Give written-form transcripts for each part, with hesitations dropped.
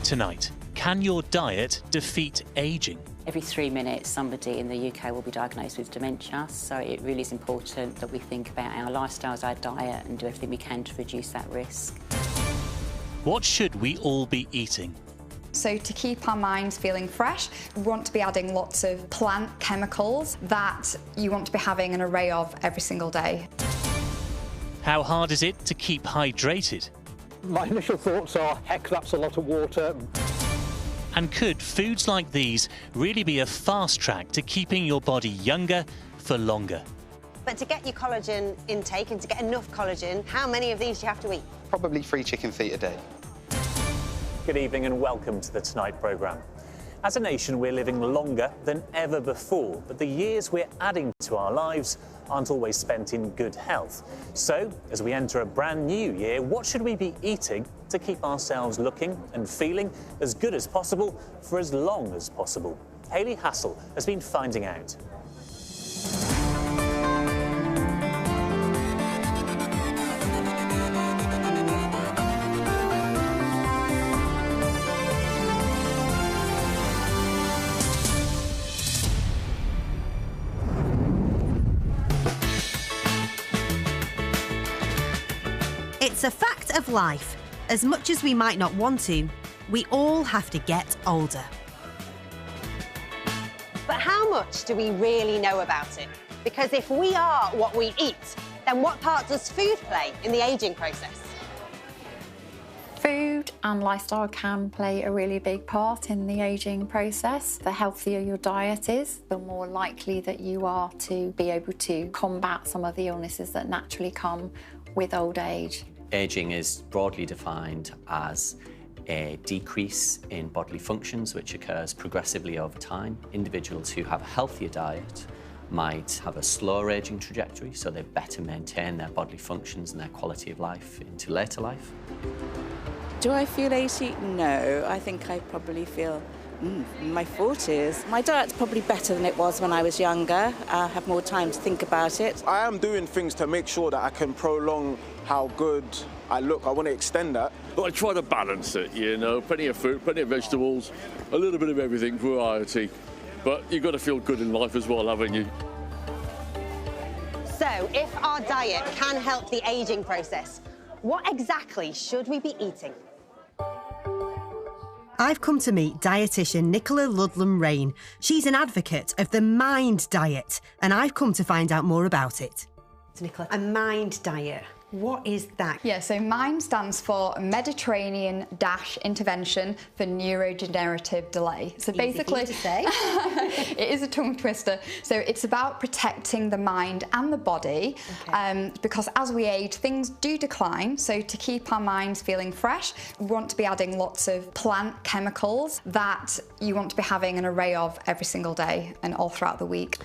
Tonight, can your diet defeat ageing? Every 3 minutes, somebody in the UK will be diagnosed with dementia, so it really is important that we think about our lifestyles, our diet, and do everything we can to reduce that risk. What should we all be eating? So to keep our minds feeling fresh, we want to be adding lots of plant chemicals that you want to be having an array of every single day. How hard is it to keep hydrated? My initial thoughts are, heck, that's a lot of water. And could foods like these really be a fast track to keeping your body younger for longer? But to get your collagen intake and to get enough collagen, how many of these do you have to eat? Probably 3 chicken feet a day. Good evening and welcome to the Tonight programme. As a nation, we're living longer than ever before, but the years we're adding to our lives aren't always spent in good health. So, as we enter a brand new year, what should we be eating to keep ourselves looking and feeling as good as possible for as long as possible? Hayley Hassel has been finding out. It's a fact of life. As much as we might not want to, we all have to get older. But how much do we really know about it? Because if we are what we eat, then what part does food play in the ageing process? Food and lifestyle can play a really big part in the ageing process. The healthier your diet is, the more likely that you are to be able to combat some of the illnesses that naturally come with old age. Ageing is broadly defined as a decrease in bodily functions which occurs progressively over time. Individuals who have a healthier diet might have a slower ageing trajectory, so they better maintain their bodily functions and their quality of life into later life. Do I feel 80? No, I think I probably feel in my 40s. My diet's probably better than it was when I was younger. I have more time to think about it. I am doing things to make sure that I can prolong how good I look. I want to extend that. Well, I try to balance it, you know, plenty of fruit, plenty of vegetables, a little bit of everything, variety. But you've got to feel good in life as well, haven't you? So, if our diet can help the ageing process, what exactly should we be eating? I've come to meet dietitian Nicola Ludlam-Rain. She's an advocate of the MIND diet, and I've come to find out more about it. So Nicola, a MIND diet. What is that? Yeah, so MIND stands for Mediterranean Intervention for Neurodegenerative Delay. So basically, to say. It is a tongue twister. So it's about protecting the mind and the body, because as we age, things do decline. So to keep our minds feeling fresh, we want to be adding lots of plant chemicals that you want to be having an array of every single day and all throughout the week.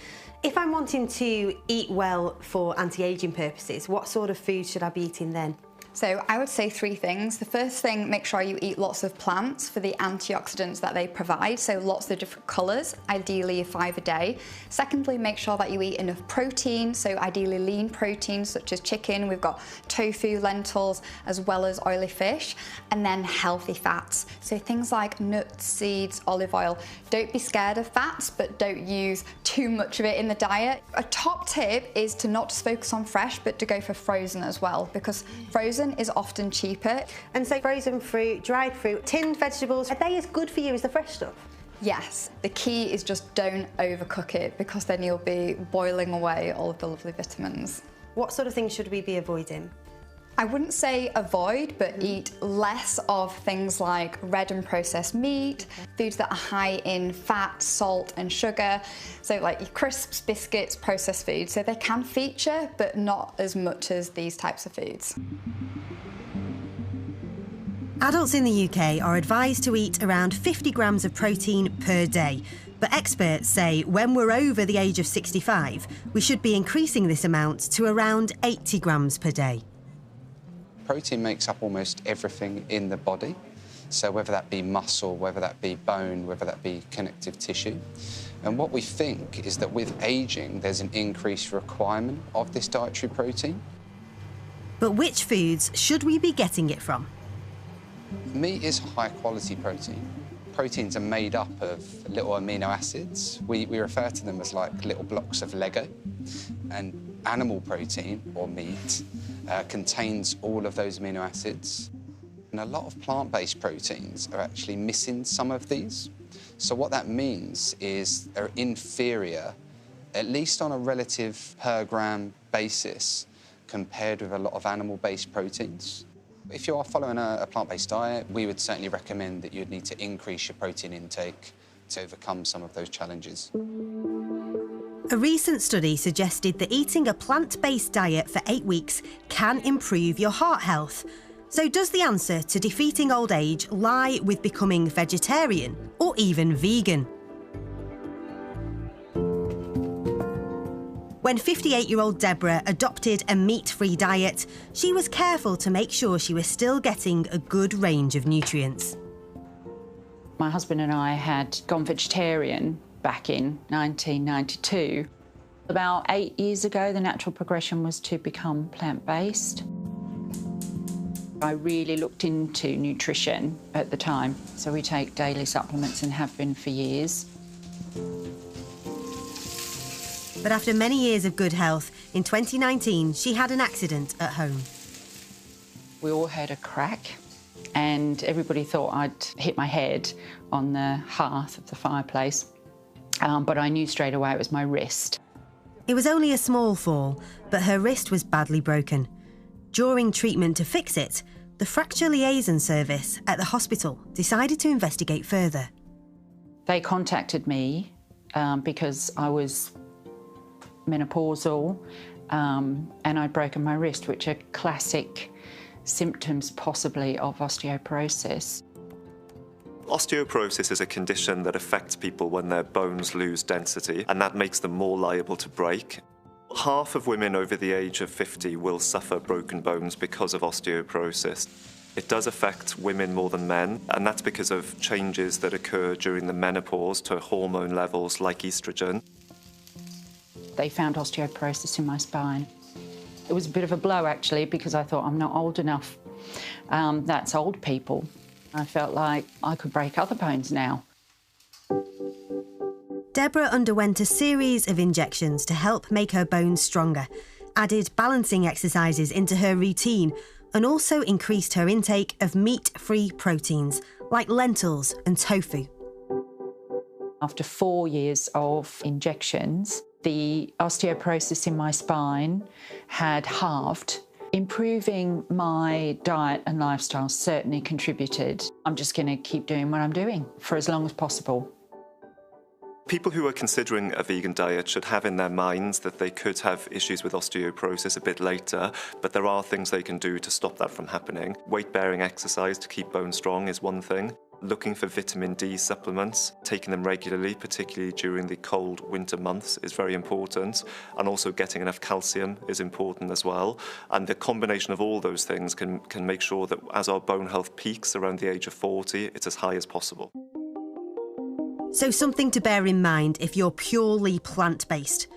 If I'm wanting to eat well for anti-ageing purposes, what sort of food should I be eating then? So I would say 3 things. The first thing, make sure you eat lots of plants for the antioxidants that they provide, so lots of different colours, ideally 5 a day. Secondly, make sure that you eat enough protein, so ideally lean proteins such as chicken, we've got tofu, lentils, as well as oily fish, and then healthy fats, so things like nuts, seeds, olive oil. Don't be scared of fats, but don't use too much of it in the diet. A top tip is to not just focus on fresh, but to go for frozen as well, because frozen is often cheaper. And so frozen fruit, dried fruit, tinned vegetables, are they as good for you as the fresh stuff? Yes. The key is just don't overcook it, because then you'll be boiling away all of the lovely vitamins. What sort of things should we be avoiding? I wouldn't say avoid, but eat less of things like red and processed meat, foods that are high in fat, salt and sugar, so like your crisps, biscuits, processed foods. So they can feature, but not as much as these types of foods. Adults in the UK are advised to eat around 50 grams of protein per day. But experts say when we're over the age of 65, we should be increasing this amount to around 80 grams per day. Protein makes up almost everything in the body. So whether that be muscle, whether that be bone, whether that be connective tissue. And what we think is that with ageing, there's an increased requirement of this dietary protein. But which foods should we be getting it from? Meat is high quality protein. Proteins are made up of little amino acids. We refer to them as like little blocks of Lego. And animal protein, or meat, contains all of those amino acids. And a lot of plant-based proteins are actually missing some of these. So what that means is they're inferior, at least on a relative per gram basis, compared with a lot of animal-based proteins. If you are following a plant-based diet, we would certainly recommend that you'd need to increase your protein intake to overcome some of those challenges. A recent study suggested that eating a plant-based diet for 8 weeks can improve your heart health. So does the answer to defeating old age lie with becoming vegetarian or even vegan? When 58-year-old Deborah adopted a meat-free diet, she was careful to make sure she was still getting a good range of nutrients. My husband and I had gone vegetarian back in 1992. About 8 years ago, the natural progression was to become plant-based. I really looked into nutrition at the time, so we take daily supplements and have been for years. But after many years of good health, in 2019, she had an accident at home. We all heard a crack, and everybody thought I'd hit my head on the hearth of the fireplace. But I knew straight away it was my wrist. It was only a small fall, but her wrist was badly broken. During treatment to fix it, the Fracture Liaison Service at the hospital decided to investigate further. They contacted me because I was menopausal and I'd broken my wrist, which are classic symptoms possibly of osteoporosis. Osteoporosis is a condition that affects people when their bones lose density, and that makes them more liable to break. Half of women over the age of 50 will suffer broken bones because of osteoporosis. It does affect women more than men, and that's because of changes that occur during the menopause to hormone levels like estrogen. They found osteoporosis in my spine. It was a bit of a blow, actually, because I thought I'm not old enough. That's old people. I felt like I could break other bones now. Deborah underwent a series of injections to help make her bones stronger, added balancing exercises into her routine, and also increased her intake of meat-free proteins like lentils and tofu. After 4 years of injections, the osteoporosis in my spine had halved. Improving my diet and lifestyle certainly contributed. I'm just going to keep doing what I'm doing for as long as possible. People who are considering a vegan diet should have in their minds that they could have issues with osteoporosis a bit later, but there are things they can do to stop that from happening. Weight-bearing exercise to keep bones strong is one thing. Looking for vitamin D supplements, taking them regularly, particularly during the cold winter months, is very important. And also getting enough calcium is important as well. And the combination of all those things can make sure that as our bone health peaks around the age of 40, it's as high as possible. So something to bear in mind if you're purely plant-based.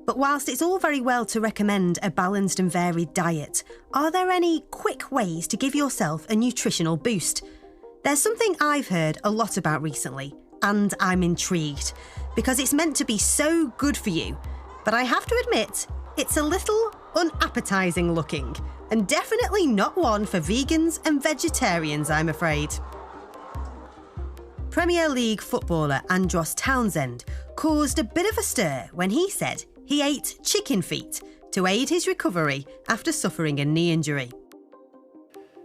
But whilst it's all very well to recommend a balanced and varied diet, are there any quick ways to give yourself a nutritional boost? There's something I've heard a lot about recently, and I'm intrigued, because it's meant to be so good for you. But I have to admit, it's a little unappetising looking, and definitely not one for vegans and vegetarians, I'm afraid. Premier League footballer Andros Townsend caused a bit of a stir when he said he ate chicken feet to aid his recovery after suffering a knee injury.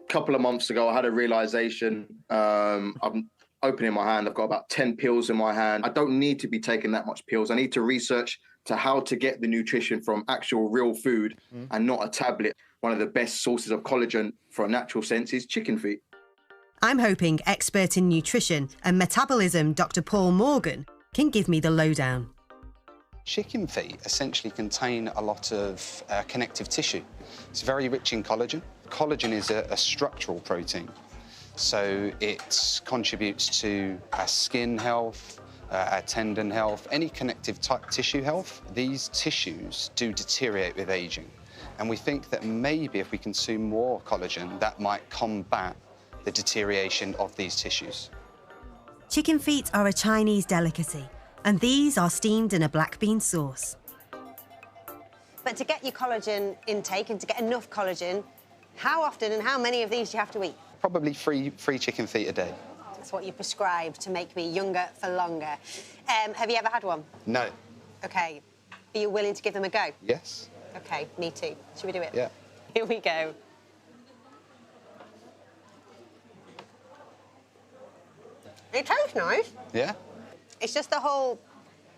Couple of months ago, I had a realization. I'm opening my hand. I've got about 10 pills in my hand. I don't need to be taking that much pills. I need to research to how to get the nutrition from actual real food and not a tablet. One of the best sources of collagen for a natural sense is chicken feet. I'm hoping expert in nutrition and metabolism Dr. Paul Morgan can give me the lowdown. Chicken feet essentially contain a lot of connective tissue. It's very rich in collagen. Collagen is a structural protein, so it contributes to our skin health, our tendon health, any connective type tissue health. These tissues do deteriorate with aging, and we think that maybe if we consume more collagen, that might combat the deterioration of these tissues. Chicken feet are a Chinese delicacy, and these are steamed in a black bean sauce. But to get your collagen intake and to get enough collagen, how often and how many of these do you have to eat? Probably three chicken feet a day. That's what you prescribe to make me younger for longer. Have you ever had one? No. OK. Are you willing to give them a go? Yes. OK, me too. Should we do it? Yeah. Here we go. It tastes nice. Yeah? It's just the whole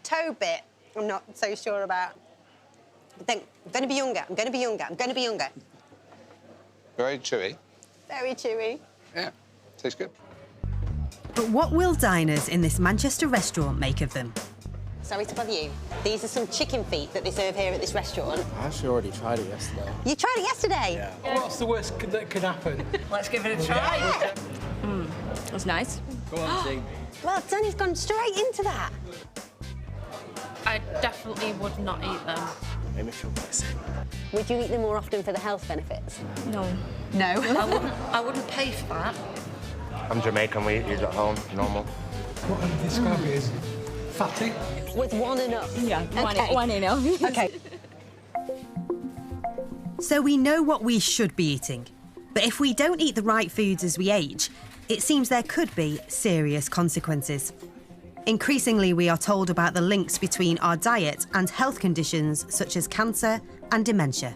toe bit I'm not so sure about. But then, I'm going to be younger, I'm going to be younger, I'm going to be younger. Very chewy. Very chewy. Yeah, tastes good. But what will diners in this Manchester restaurant make of them? Sorry to bother you. These are some chicken feet that they serve here at this restaurant. I actually already tried it yesterday. You tried it yesterday? Yeah. What's the worst that could happen? Let's give it a try. That's nice. Go on, Steve. Well done, he's gone straight into that. I definitely would not eat them. Maybe feel nice. Would you eat them more often for the health benefits? No. No? I wouldn't pay for that. I'm Jamaican, we eat these at home, normal. What I'd describe it as fatty. Was one enough? Yeah, okay. one enough. OK. So we know what we should be eating. But if we don't eat the right foods as we age, it seems there could be serious consequences. Increasingly, we are told about the links between our diet and health conditions such as cancer and dementia.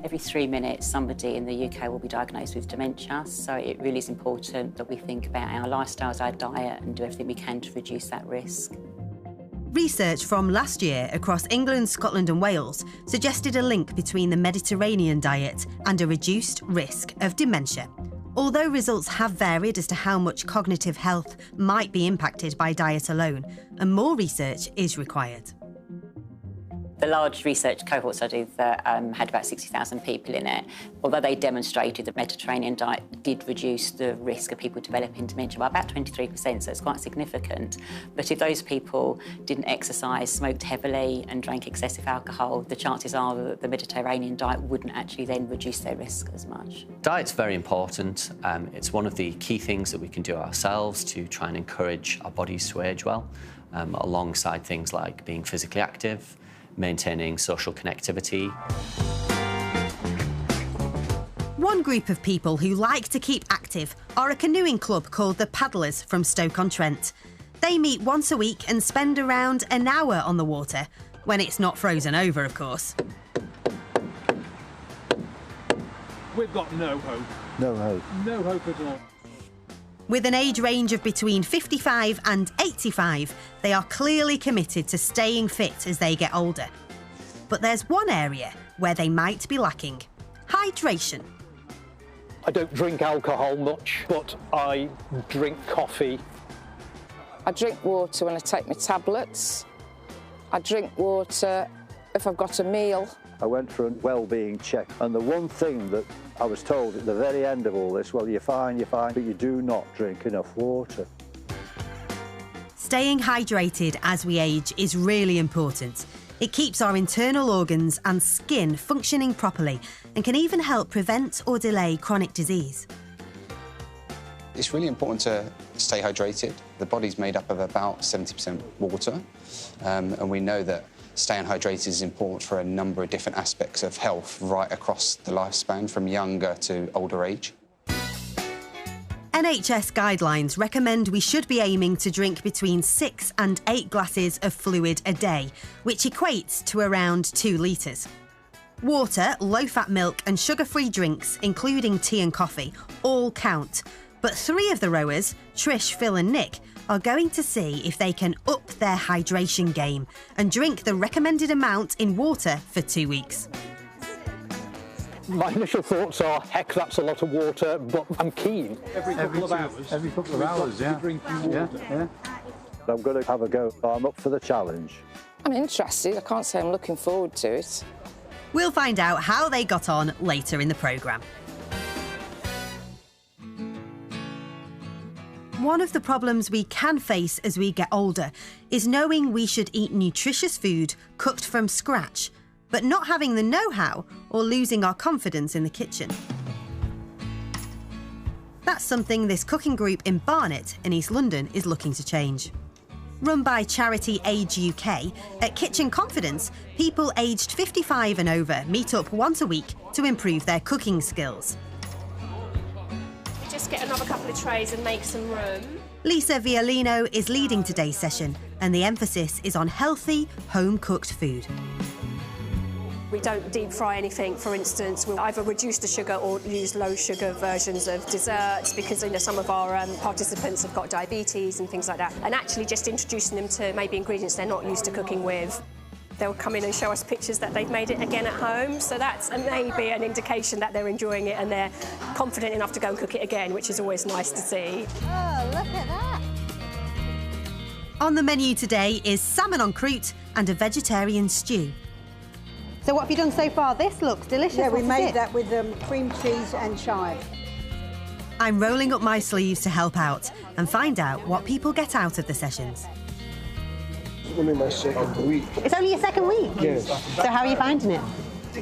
Every 3 minutes, somebody in the UK will be diagnosed with dementia, so it really is important that we think about our lifestyles, our diet, and do everything we can to reduce that risk. Research from last year across England, Scotland and Wales suggested a link between the Mediterranean diet and a reduced risk of dementia. Although results have varied as to how much cognitive health might be impacted by diet alone, and more research is required. The large research cohort study that had about 60,000 people in it, although they demonstrated that Mediterranean diet did reduce the risk of people developing dementia by about 23%, so it's quite significant. But if those people didn't exercise, smoked heavily and drank excessive alcohol, the chances are that the Mediterranean diet wouldn't actually then reduce their risk as much. Diet's very important. It's one of the key things that we can do ourselves to try and encourage our bodies to age well, alongside things like being physically active, maintaining social connectivity. One group of people who like to keep active are a canoeing club called the Paddlers from Stoke-on-Trent. They meet once a week and spend around an hour on the water, when it's not frozen over, of course. We've got no hope. No hope. No hope at all. With an age range of between 55 and 85, they are clearly committed to staying fit as they get older. But there's one area where they might be lacking: hydration. I don't drink alcohol much, but I drink coffee. I drink water when I take my tablets. I drink water if I've got a meal. I went for a well-being check, and the one thing that I was told at the very end of all this, well, you're fine, but you do not drink enough water. Staying hydrated as we age is really important. It keeps our internal organs and skin functioning properly and can even help prevent or delay chronic disease. It's really important to stay hydrated. The body's made up of about 70% water, and we know that staying hydrated is important for a number of different aspects of health right across the lifespan, from younger to older age. NHS guidelines recommend we should be aiming to drink between 6 and 8 glasses of fluid a day, which equates to around 2 litres. Water, low-fat milk and sugar-free drinks, including tea and coffee, all count. But 3 of the rowers, Trish, Phil and Nick, are going to see if they can up their hydration game and drink the recommended amount in water for 2 weeks. My initial thoughts are, heck, that's a lot of water, but I'm keen. Every couple of hours. Every couple of hours, yeah. Drinking water. Yeah. I'm going to have a go. I'm up for the challenge. I'm interested. I can't say I'm looking forward to it. We'll find out how they got on later in the programme. One of the problems we can face as we get older is knowing we should eat nutritious food cooked from scratch, but not having the know-how or losing our confidence in the kitchen. That's something this cooking group in Barnet in East London is looking to change. Run by charity Age UK, at Kitchen Confidence, people aged 55 and over meet up once a week to improve their cooking skills. We just get another couple of trays and make some room. Lisa Violino is leading today's session, and the emphasis is on healthy, home-cooked food. We don't deep fry anything, for instance. We'll either reduce the sugar or use low sugar versions of desserts because some of our participants have got diabetes and things like that. And actually just introducing them to maybe ingredients they're not used to cooking with. They'll come in and show us pictures that they've made it again at home. So that's maybe an indication that they're enjoying it and they're confident enough to go and cook it again, which is always nice to see. Oh, look at that. On the menu today is salmon en croûte and a vegetarian stew. So what have you done so far? This looks delicious. Yeah, we What is made it? that with cream cheese and chive. I'm rolling up my sleeves to help out and find out what people get out of the sessions. It's only my second week. It's only your second week? Yes. So how are you finding it?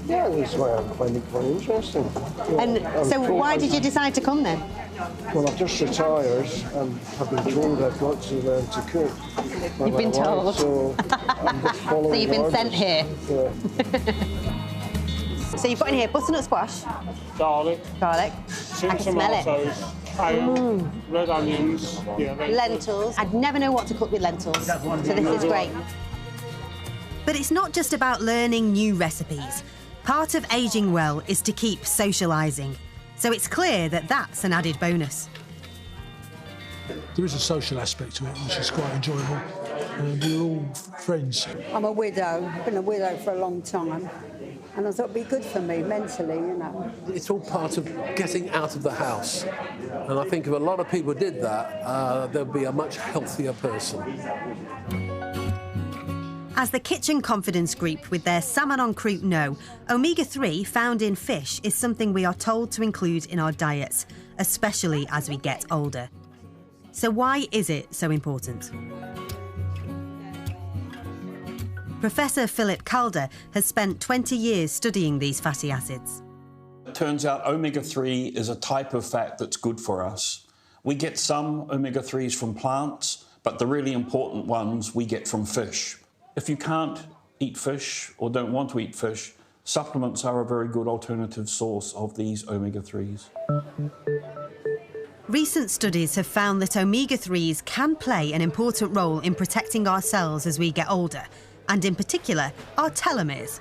Yeah, that's why I'm finding it quite interesting. And so why did you decide to come then? Well, I've just retired and have been told I've got to learn to cook. You've been told. So I'm just following So you've been orders. sent here? Yeah. So you've got in here butternut squash. Garlic. Garlic. I can smell it. Tomatoes, red onions. Yeah, Lentils. I'd never know what to cook with lentils. So this is great. But it's not just about learning new recipes. Part of ageing well is to keep socialising. So it's clear that that's an added bonus. There is a social aspect to it, which is quite enjoyable. We're all friends. I'm a widow. I've been a widow for a long time. And I thought it'd be good for me mentally, you know. It's all part of getting out of the house. And I think if a lot of people did that, there'd be a much healthier person. As the Kitchen Confidence group with their salmon en croûte know, omega-3 found in fish is something we are told to include in our diets, especially as we get older. So why is it so important? Professor Philip Calder has spent 20 years studying these fatty acids. It turns out omega-3 is a type of fat that's good for us. We get some omega-3s from plants, but the really important ones we get from fish. If you can't eat fish or don't want to eat fish, supplements are a very good alternative source of these omega-3s. Recent studies have found that omega-3s can play an important role in protecting our cells as we get older, and in particular, our telomeres.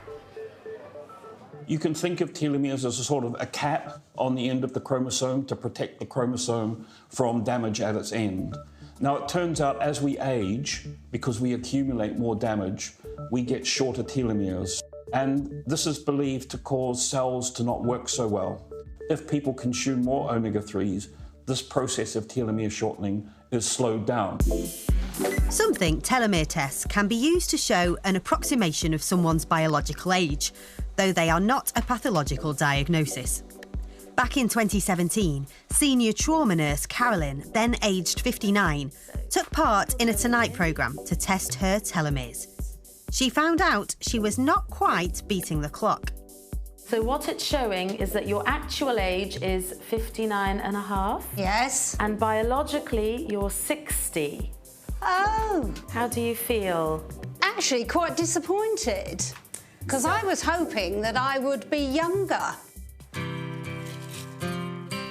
You can think of telomeres as a sort of a cap on the end of the chromosome to protect the chromosome from damage at its end. Now, it turns out as we age, because we accumulate more damage, we get shorter telomeres. And this is believed to cause cells to not work so well. If people consume more omega-3s, this process of telomere shortening is slowed down. Some think telomere tests can be used to show an approximation of someone's biological age, though they are not a pathological diagnosis. Back in 2017, senior trauma nurse Carolyn, then aged 59, took part in a Tonight programme to test her telomeres. She found out she was not quite beating the clock. So what it's showing is that your actual age is 59 and a half. Yes. And biologically, you're 60. Oh. How do you feel? Actually, quite disappointed, because I was hoping that I would be younger.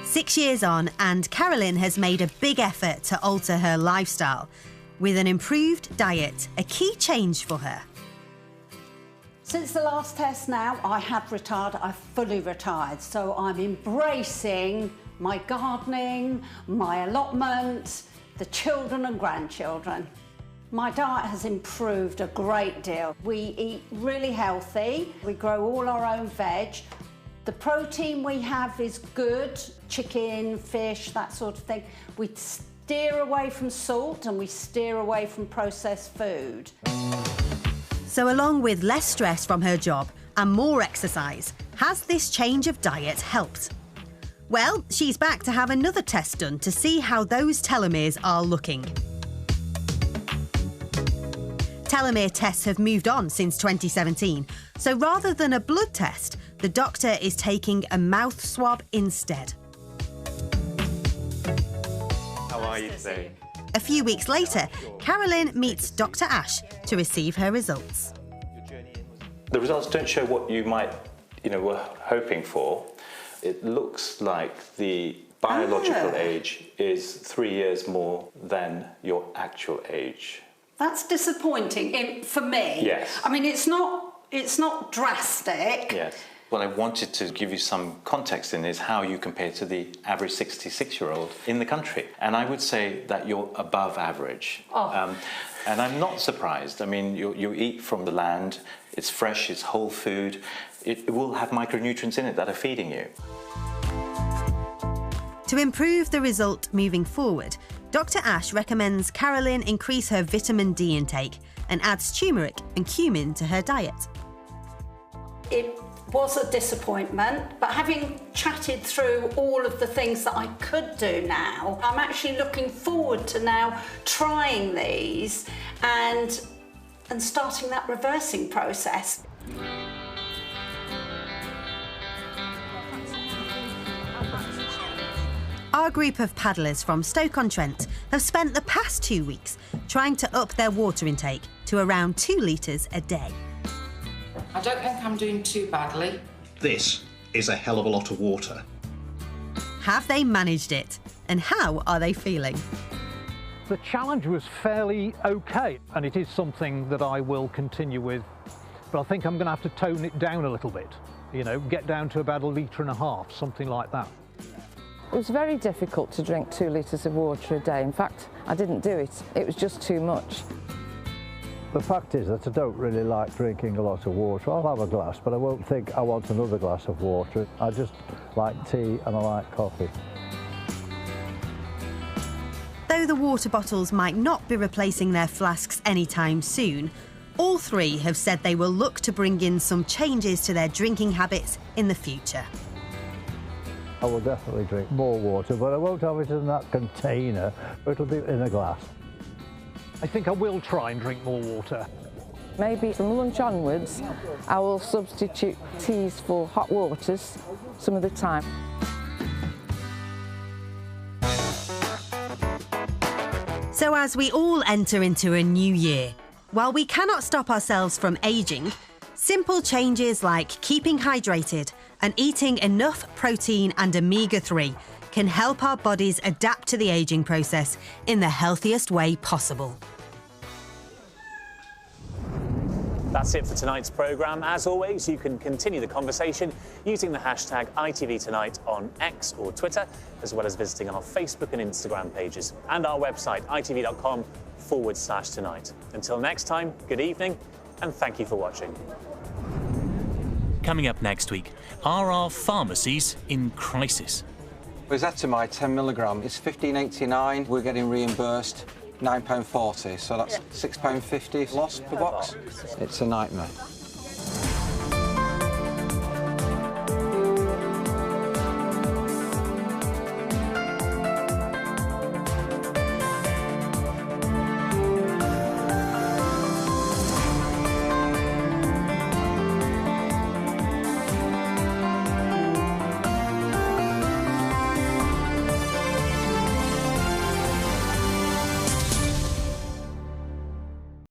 6 years on, and Carolyn has made a big effort to alter her lifestyle, with an improved diet a key change for her. Since the last test now, I have retired. I've fully retired. So I'm embracing my gardening, my allotment, the children and grandchildren. My diet has improved a great deal. We eat really healthy. We grow all our own veg. The protein we have is good, chicken, fish, that sort of thing. We steer away from salt and we steer away from processed food. So along with less stress from her job and more exercise, has this change of diet helped? Well, she's back to have another test done to see how those telomeres are looking. Telomere tests have moved on since 2017, so rather than a blood test, the doctor is taking a mouth swab instead. are you today? A few weeks later, Carolyn meets Dr. Ash to receive her results. The results don't show what you might, were hoping for. It looks like the biological age is 3 years more than your actual age. That's disappointing for me. Yes. I mean, it's not drastic. Yes. What I wanted to give you some context in is how you compare to the average 66-year-old in the country. And I would say that you're above average. Oh. And I'm not surprised. I mean, you eat from the land, it's fresh, it's whole food. It will have micronutrients in it that are feeding you. To improve the result moving forward, Dr. Ash recommends Carolyn increase her vitamin D intake and adds turmeric and cumin to her diet. It was a disappointment, but having chatted through all of the things that I could do now, I'm actually looking forward to now trying these and starting that reversing process. Our group of paddlers from Stoke-on-Trent have spent the past 2 weeks trying to up their water intake to around 2 litres a day. I don't think I'm doing too badly. This is a hell of a lot of water. Have they managed it? And how are they feeling? The challenge was fairly okay, and it is something that I will continue with, but I think I'm going to have to tone it down a little bit, get down to about 1.5 litres, something like that. It was very difficult to drink 2 litres of water a day. In fact, I didn't do it. It was just too much. The fact is that I don't really like drinking a lot of water. I'll have a glass, but I won't think I want another glass of water. I just like tea and I like coffee. Though the water bottles might not be replacing their flasks anytime soon, all three have said they will look to bring in some changes to their drinking habits in the future. I will definitely drink more water, but I won't have it in that container. It'll be in a glass. I think I will try and drink more water. Maybe from lunch onwards, I will substitute teas for hot waters some of the time. So as we all enter into a new year, while we cannot stop ourselves from ageing, simple changes like keeping hydrated and eating enough protein and omega-3 can help our bodies adapt to the ageing process in the healthiest way possible. That's it for tonight's programme. As always, you can continue the conversation using the hashtag ITVTonight on X or Twitter, as well as visiting our Facebook and Instagram pages and our website, itv.com/tonight. Until next time, good evening and thank you for watching. Coming up next week, are our pharmacies in crisis? Rizatamide 10 milligram is £15.89. We're getting reimbursed £9.40, so that's £6.50 loss per box. It's a nightmare.